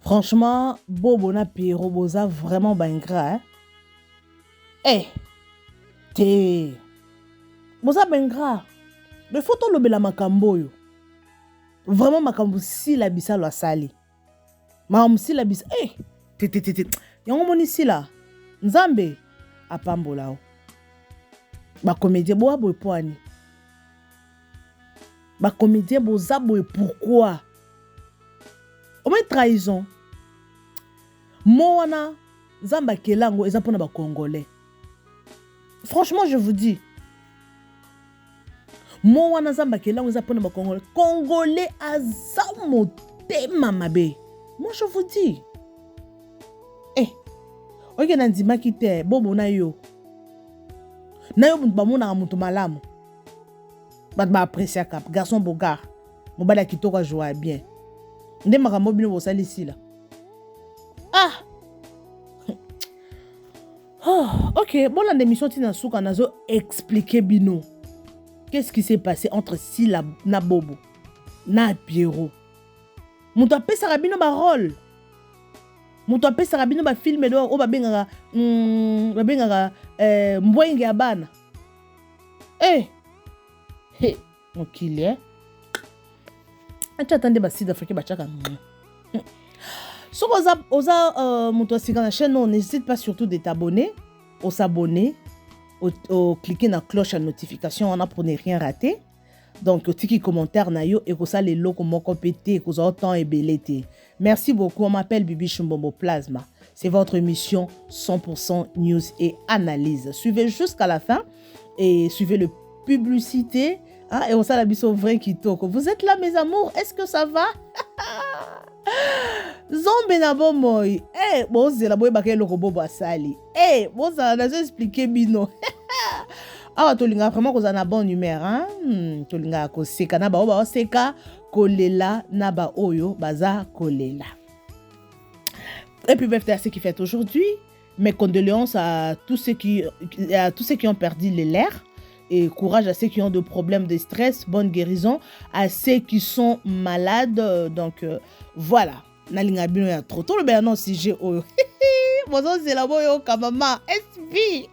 Franchement, Bobo na Pierrot boza vraiment ingrat. Hein? Eh, te. Boza ingrat. Mais faut to lobela makambo yo. Vraiment makambo si la bisalo asali. Makambo si la bisalo. Eh, te. Yango moni si la. Nzambe apambola o. Ba comédien boa boy poani. Ba comédien boza boy pourquoi? O mais trahison. Moana Zamba Kelango eza pona ba Congolais. Franchement, je vous dis. Moana Zamba Kelango eza pona ba Congolais. Congolais azamotema mabe. Moi je vous dis. Eh. Oye nandima kite bobo na yo. Na yo ba mona mutu malamu. Ba apprécier cap garçon bogard. Mobala kitoko joie bien. Nde makambo bino bo salisi la. Ah! Oh, ok, bon, l'émission Tina Souka nazo expliquer bino. Qu'est-ce qui s'est passé entre Sila na Bobo na Pierrot? Mon tapé sarabino ba rôle. Mon tapé sarabino ba film do o ba bengaka mbwenge ya bana. Eh. Hey, mon killer. Attendez ba sida africain ba chaka. Si vous avez sur la chaîne, n'hésite pas surtout de t'abonner, au s'abonner, au cliquer dans la cloche à notification pour ne rien rater. Donc, au petit commentaire et que ça les locaux m'ont compété, que ça autant et belleté. Merci beaucoup. On m'appelle Bibi Chumbombo Plasma. C'est votre émission 100% news et analyse. Suivez jusqu'à la fin et suivez le publicité. Hein, et on sait la biso vrai qui toque. Vous êtes là, mes amours. Est-ce que ça va? Zombe na bomoy. Eh, bon c'est la boy baké loko bobo asali. Eh, bon ça n'a pas expliqué bino. Ah, tolinga vraiment qu'on a un bon numéro hein. Tolinga ko seka na ba oba seka kolela na ba oyo baza kolela. Et puis bref, c'est ce qui fait aujourd'hui. Mes condoléances à tous ceux qui ont perdu les lèvres. Et courage à ceux qui ont des problèmes de stress, bonne guérison à ceux qui sont malades. Donc voilà. Nalinga bino ya trop le ben non si j'ai oh. Bozo c'est la boyo kamama SB.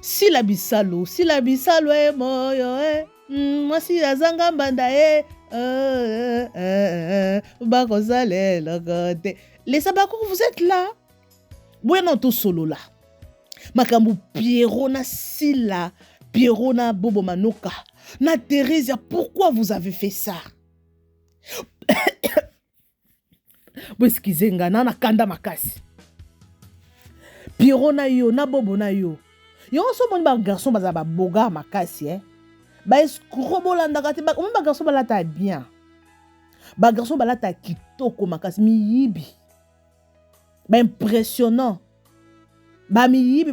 Si la bisalo e moyo moi si la zanga banda ba kozale le côté. Les sabako vous êtes là. Bueno tout solo là. Makambu Pierrot na Sila Pierrot na Bobo Manoka, na Thérèse, pourquoi vous avez fait ça? Vous excusez ngana na kanda makasi. Pierrot na yo, na Bobo na yo. Yo so moni ba garçon baza ba boga makasi Ba escrobo la ndakati ba ba garçon balata bien. Ba garçon balata kitoko makasi miyibi. Ba impressionnant. Ba mi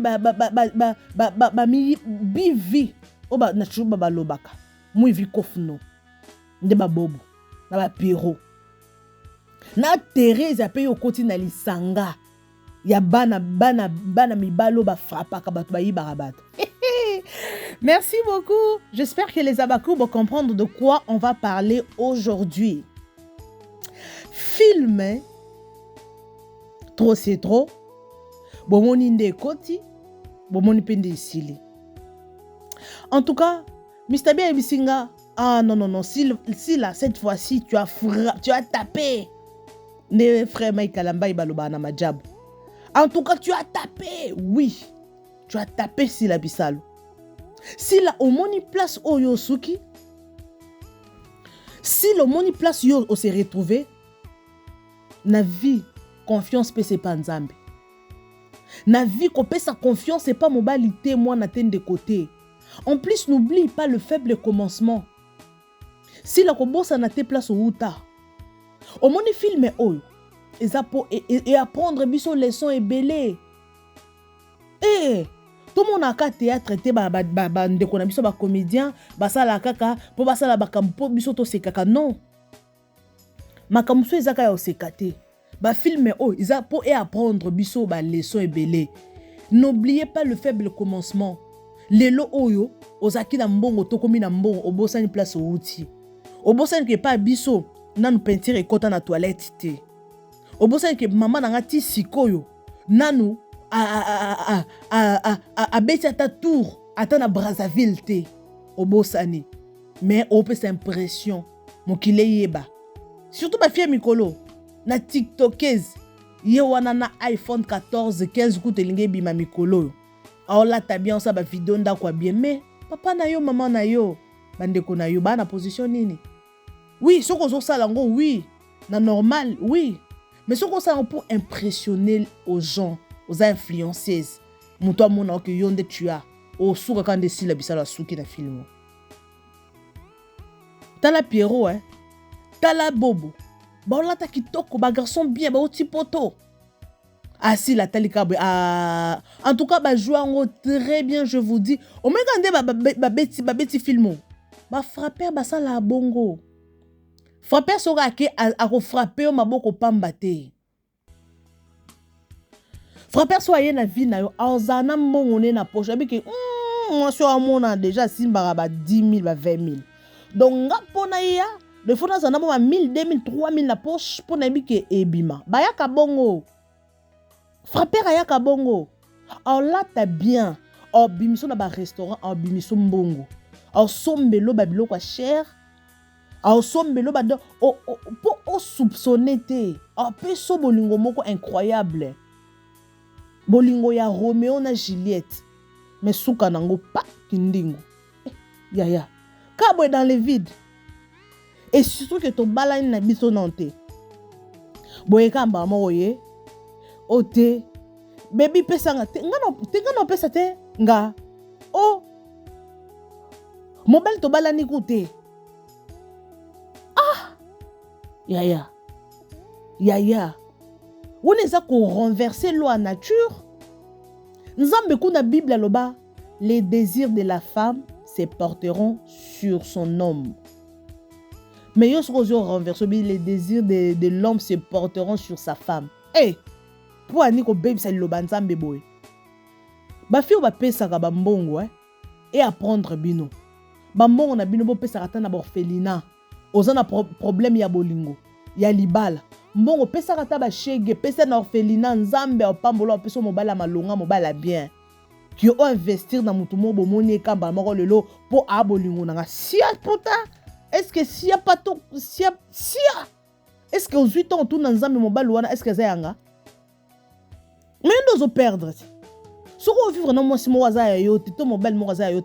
bivi oba na chuba ba lobaka mu vi kofno nde ba Bobo na ba Pierrot na Thérèse ape yo koti na lisanga ya bana mibalo ba frappaka bato ba yibara bato. Merci beaucoup. J'espère que les abakou vont comprendre de quoi on va parler aujourd'hui. Film trop c'est trop. Bomoni nde koti, bomoni pende isili. En tout cas, Mr. Bien Bisinga, ah non, si là, cette fois-ci, tu as tapé. Ne frère Mike Kalamba Ibaloba na Majab. En tout cas, tu as tapé, oui. Tu as tapé si la bisalo. Si là, au moni place Oyo Suki, si le moni place Yo on s'est retrouvé, na vie, confiance pe c'est pas nzambe. Na vie qu'on paie sa confiance c'est pas mobilité moi na tête de côté. En plus n'oublie pas le faible commencement. Si la kobosa na te place au uta. Au moni film oyo et apprendre biso leçon et belé. Eh tout le monde a qu'à théâtre te ba ndeko na biso ba comédien ba sala kaka po ba sala ba kampo biso to sekaka non. Makamso ezaka ya osekate. Ba film ils pour apprendre biso ba leçon et belé. N'oubliez pas le faible commencement. Lelo oyo ozaki na mbongo to komi na mbongo obosani place outi. Obosani ke pas biso na nous peinture et kota na toilette te. Obosa ke maman nanga ti sikoyo nanu a beti ata tour ata na Brazzaville te obosani mais opesa impression mokile yeba surtout ba fille mikolo na tiktokez ye wana na iPhone 14 15 kutu elingi ebima mikolo aolata bien osa ba video ndako ya bien mais papa na yo maman na yo bandeko na yo bana position nini oui soko ozosala ngo oui na normal oui mais soko osala pour impressionner aux gens aux influenceuses muto amona oke yo nde tu as osuka kande sila bisala suki na film tala Pierrot tala Bobo baolata kitoko ba garçon bien ba oti poto si la talika en tout cas ba jouer très bien je vous dis au moins quand ba beti filmo ba frapper ba sala bongo frapper sora ke a ko frapper o maboko pamba te frapper so aye na vie na yo azana mbongo ne na poche abiki moi so amona déjà simba ba 10 000 ba 20 000 donc nga pona ya le faut na zana ba 1000 2000 3000 na poche pona biki ebima ba ya ka bongo frapper ya ka bongo là ta bien bimiso na ba restaurant bimiso mbongo sombelo ba biloko cher sombelo ba po soupçonner te peso bolingo moko incroyable bolingo ya Roméo na Juliette mais souka nango pa kindingo yaya kabo dans le vide et surtout que ton balani na biso nante boye kamba moko ye ote baby pesanga te ngano pesa te nga mobile to balani koute yaya on eza ko renverser loi nature nzambe kuna Bible aloba les désirs de la femme se porteront sur son homme mais yo soko renverser les désirs de l'homme se porteront sur sa femme pour ani ko bebisa liloba nzambe boye ba fille ba pesaka ba mbongo et apprendre bino ba mbongo na bino bo pesaka ta na orphelinat ozana problème ya bolingo ya libala mbongo pesaka ta ba shege pesa na orphelinat nzambe opambola peso mobala malonga mobala bien ki o investir na mutu mo bomoni ekamba moko lelo po a bolingo nanga sia pota est-ce que sia pato sia est-ce que aux 8 ans tout na nzambe mobala wana est-ce que za yanga mais nous allons perdre. Si vous vivez dans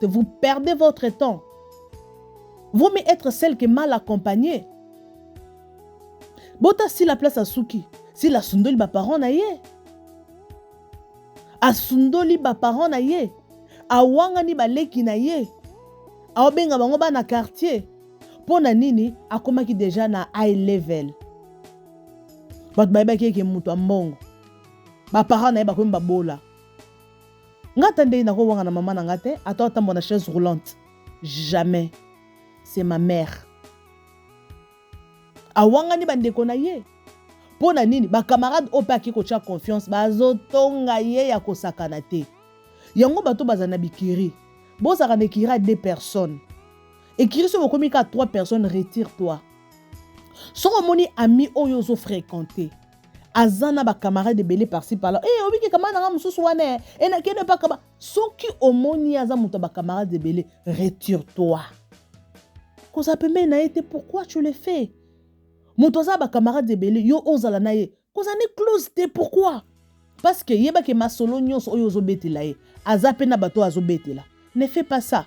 vous perdez votre temps. Vous mais être celle qui est mal accompagnée. Bota si la place à Souki, si la sundoli ba parent na ye. A sundoli ba parent na ye. A wanga ni ba leki na ye. A obenga bango ba na quartier. Pona nini akoma ki déjà na high level. Bat ba ki mutu ambongo. Ba parents na ba ko mbabola ngata ndei na ko wanga na maman na ngate ata mon chaise roulante jamais c'est ma mère awanga ni bandeko na ye pona nini ba camarade opa ki ko tia confiance bazotonga ye ya ko sakana te yango bato bazana bikiri bozaka ne kira 2 personnes et kiri so komi ka 3 personnes retire-toi soko moni ami oyo zo fréquenter azana ba camarade de belé par-ci par-là obiki camarade nga mususu wana na kene pa kaba soki omoni aza muto ba camarade de belé retire-toi koza pembe na été pourquoi tu le fais muto za ba camarade de belé yo ozala na ye koza ne close te pourquoi parce que yeba ke masolo nyonso oyo zo betela ye aza pe na bato azo betela ne fais pas ça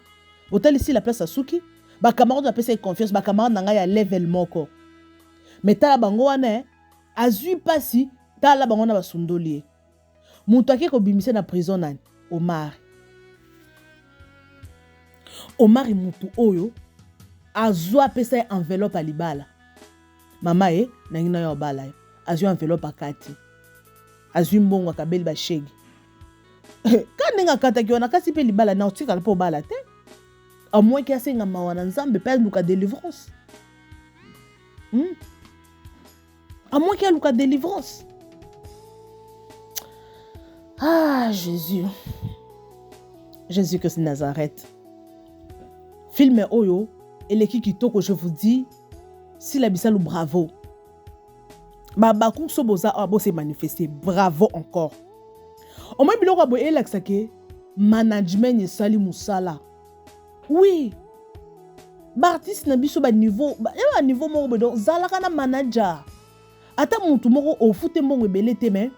hôtel ici la place à Souki ba camarade va pesa confiance ba camarade na nga ya level moko mais tala bango wana azui pasi tala bango na basundoli mutu ake ko bimise na prison nani Omar mutu oyo azwa pesa enveloppe a libala mama nangi na yo bala azwi enveloppe akati azwi mbongo akabeli ba shegi kanenga kata ki ona kasi pe libala na otika po bala te a moins ki asenga mawana nzambe pe luka délivrance à moins qu'il y ait une délivrance. Jésus. Jésus-Christ de Nazareth. Film Oyo, et l'équipe qui toque, je vous dis, si la bissalo bravo. Babaku so boza abo se manifester. Bravo encore. Au moins biloko abo elaksake management esali musala. Oui. Artiste na biso ba niveau moko bodo zalaka na manager. Ata mutu moko ofute mbongo ebele te mais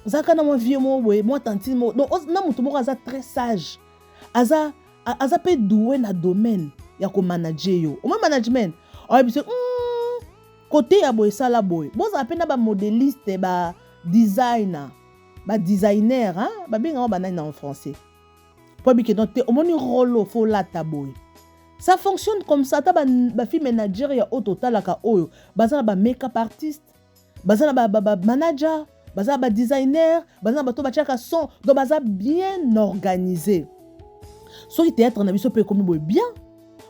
zaka na mo vieux mo boye mo tantine mo donc na mutu moko aza très sage. Aza pe doué na domaine ya ko manager yo. Au moins management. O biso côté ya boye sala boye. Boza pena ba modéliste ba designer. Ba designer hein ba benga ba nani en français. Pour bi que donc au moins rolo faut la taboye. Ça fonctionne comme ça. Ta ba fille manager ya au total la ka oyo. Bazana ba make-up artiste, bazana ba manager, bazana ba designer, bazana ba to ba chaka son. Donc baza bien organisé. So ki théâtre na biso pe comme boy bien.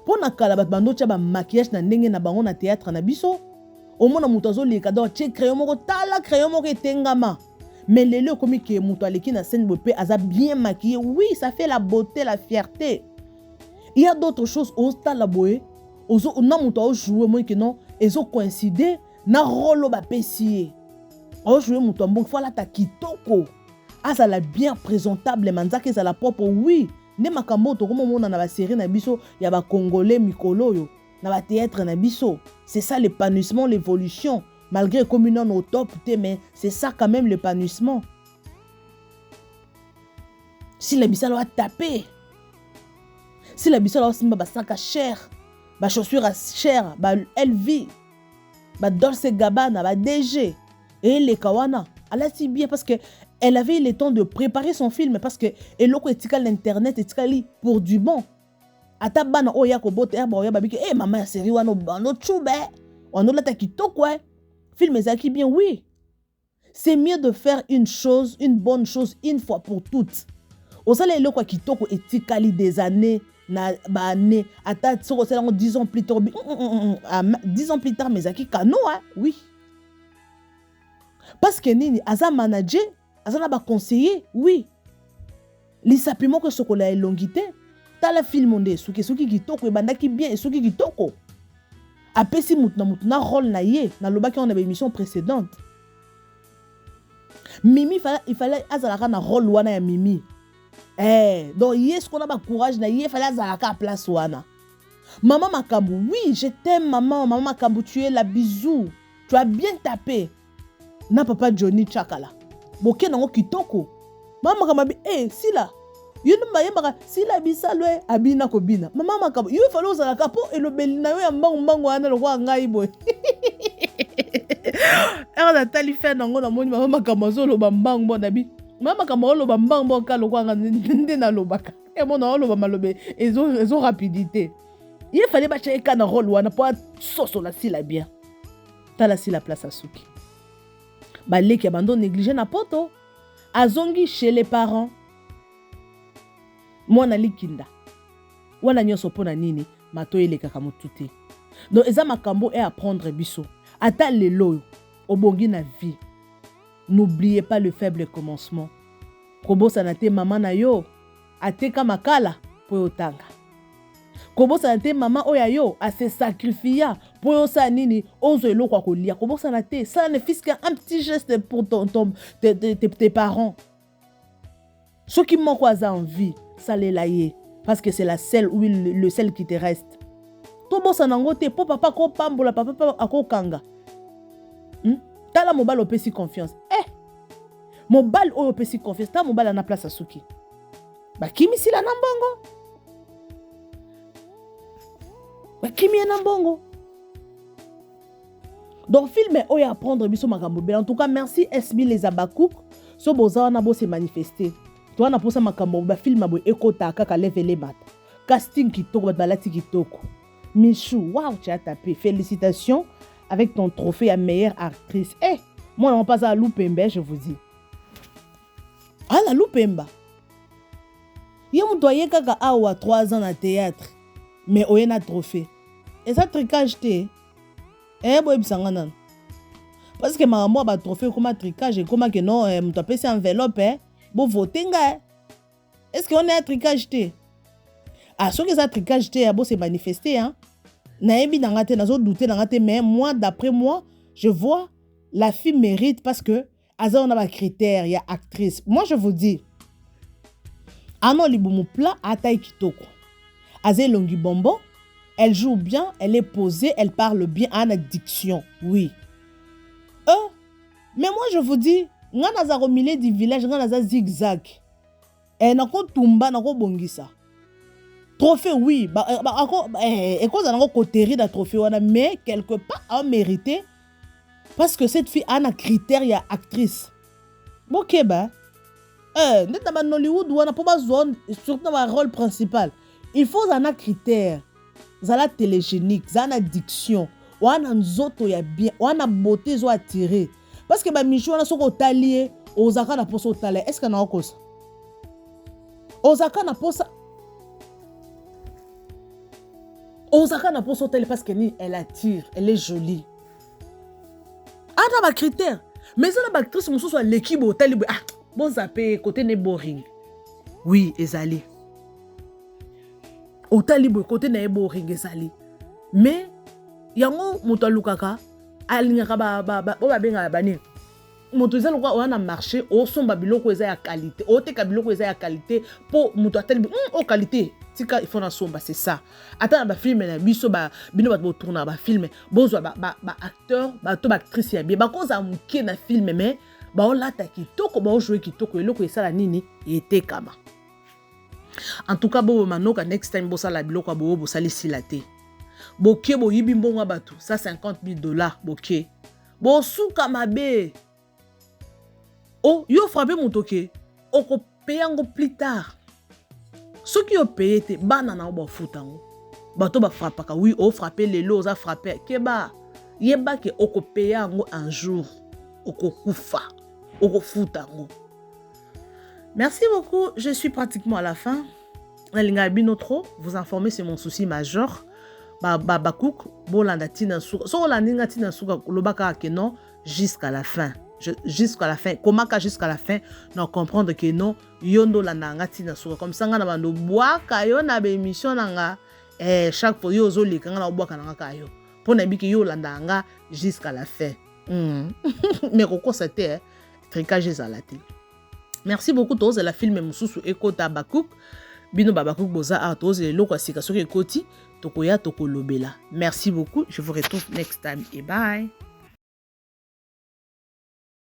Pour na kala ba bando cha ba maquillage na ndenge na bango na théâtre na biso. Au moins na mutazo le cadeau che crayon moko tala crayon moko etengama. Mais lelo comme que muto aleki na scène bope aza bien maquillé. Oui, ça fait la beauté, la fierté. Il y a d'autres choses au stade la boé ozo na muto o jouer moi que non ezo coïncider na rolo ba pesier o jouer muto bon faut la ta kitoko asa la bien présentable manzaka za la propre oui ne makambo to comme mona na ba série na biso ya ba congolais mikolo yo na ba théâtre na biso c'est ça l'épanouissement l'évolution malgré comme une au top mais c'est ça quand même l'épanouissement si la bisalo a tapé. Si la biso la simba ba sac à cher, ba chaussures à cher, ba LV, ba Dolce Gabbana, ba DG et les kawana. Elle a si bien parce que elle avait le temps de préparer son film parce que eloko etikal l'internet etikali pour du bon. Ata bana oya ko bote ba oya babiki eh maman série wano bano chube. On a la ta kitoko film ezaki bien oui. C'est mieux de faire une bonne chose une fois pour toutes. Osala eloko kitoko etikali des années na ba année ata soko sala 10 ans plus tard 10 ans plus tard mais aki kano oui parce que nini aza manager aza na ba conseiller oui lisapimo que soko la elongité tala film onde suki kitoko e bandaki bien suki kitoko apesi mutu na rôle na ye na lobaki on a émission précédente Mimi il fallait azala na rôle wana ya Mimi. Donc yes qu'on a ba courage na yé fallait azalaka à place wana. Maman Makambu, oui, je t'aime maman Makambu, tu es la bisou. Tu as bien tapé. Na papa Johnny Chakala. Boké nango kitoko. Maman Makambu, si là. Yunu mbayemaka si la bisalwe abina ko bina. Maman Makambu, il fallait azalaka po et le belina yo ya mbangu wana lo kwa ngai boy. Na tali fait nango na moni maman Makambu zo lo bambangu bo nabi. Mama kamolo bambango ka lokwanga ndende na lobaka et mon oloba malobe ezo rapidité il fallait ba cheka na rôle wana pour soso la sila bien tala si la place à suki baleki abandon négligé na poto azongi chez les parents mwana likinda wana nyoso pona nini mato eleka kamutute donc eza makambo et apprendre biso ata lelo obongi na vie. N'oubliez pas le faible commencement. Kobosa na te maman na yo, ateka makala po yotanga. Kobosa na te maman oya yo, a se sacrifier po yosa nini, ozo eloko kolia. Kobosa na te, ça ne fait qu'un petit geste pour tes parents. Ceux qui manquent à envie, ça les laye, parce que c'est la selle ou le sel qui te reste. Tobosa nango te, po papa ko pambola, papa ako kanga. Tala mobile opesi confiance. Mobile opesi confiance. Ta mobile na place à suki. Ba kimi sila na mbongo. Ba kimi na mbongo. Donc film oya apprendre biso makambo. En tout cas merci Esmi les Abakouk. So boza na bo se manifester. Toi na posa makambo ba film abo ekota kaka level mat. Casting kitoko ba balati kitoko. Michou, waouh, tu as tapé. Félicitations avec ton trophée à meilleure actrice. Moi, on passe à Loupemba, je vous dis. Ah, la Loupemba. Il y a un doyen qui a 3 ans à théâtre, mais il y a un trophée. Et ça, tricage, parce que ma maman a trophée comme tricage, et comme que non, tu as passé enveloppe, pour voter. Est-ce qu'on est à tricage? Ah, ce que ça tricage, c'est manifesté, hein. Naebi nangate nazo douter nangate mais moi d'après moi je vois la fille mérite parce que on a des critères, il y a actrice. Moi, je vous dis, Ano Libumu plat à taille kitoko. Aza longi bombo, elle joue bien, elle est posée, elle parle bien, en addiction, oui. Mais moi, je vous dis, ngana za romile du village, ngana za zigzag. Et nako tumba, nako bongisa. Trophée, oui. Et cause on a cotéri da trophée, mais quelque part, a mérité. Parce que cette fille a un critère, il y a actrice. Ok, dans Hollywood, on n'a pas besoin, surtout dans le rôle principal. Il faut un critère. Ça la télégénique, ça a addiction. On a un zoto ya bien, on a beauté zo attiré. Parce que Michou on a soko talié, Osaka na poso talé. Est-ce qu'on a encore ça? Osaka na posa. Osaka na poso talé parce qu'elle attire, elle est jolie. Ah, na critère. Mais ça la actrice mon soit l'équipe au talé. Ah, bon zappé côté ne boring. Oui, ezali. Au talibé côté na boring ezali. Mais yango moto lukaka alingaka ba benga bani. Moto ezali kwa wana marché o somba biloko eza ya qualité. O teka biloko eza ya qualité po moto atali o qualité. Tika il faut na somba c'est ça. Ata ba film na biso ba bino ba tourner ba film bozwa ba acteur ba to ba actrice ya bien. Ba koza muke na film mais ba on lata kitoko ba jouer kitoko eloko esala nini ete kama. En tout cas, bobo manoka next time bosa la biloko bobo sali silate. Boke bo yibi mbonga batu, ça $50,000 boke. Bo souka mabe. Oh, yo frappé mon toke. Oko paye ngo plus tard. Ceux qui ont payé te banana obo futango. Bato ba frappaka oui, o frappé les lots, a frappé keba. Yeba ke oko paye ngo un jour. Oko kufa. Oko futango. Merci beaucoup, je suis pratiquement à la fin. Vous informer, c'est mon souci majeur. Bakouk, bolanda tina souka. So landinga tina souka lobaka que non jusqu'à la fin. Jusqu'à la fin. Comment jusqu'à la fin, non comprendre que non yondo landanga tina souka. Comme ça ngana bando boaka yo na be émission nanga chaque fois yo zo lekanga na boaka nanga kayo. Pour na biki yo landanga jusqu'à la fin. Mais koko c'était tricage zalati. Merci beaucoup tous la film mususu ekota Bakouk bino Bakouk boza art tous le loko asika soki ekoti tokoya tokolobela. Merci beaucoup, je vous retrouve next time et bye.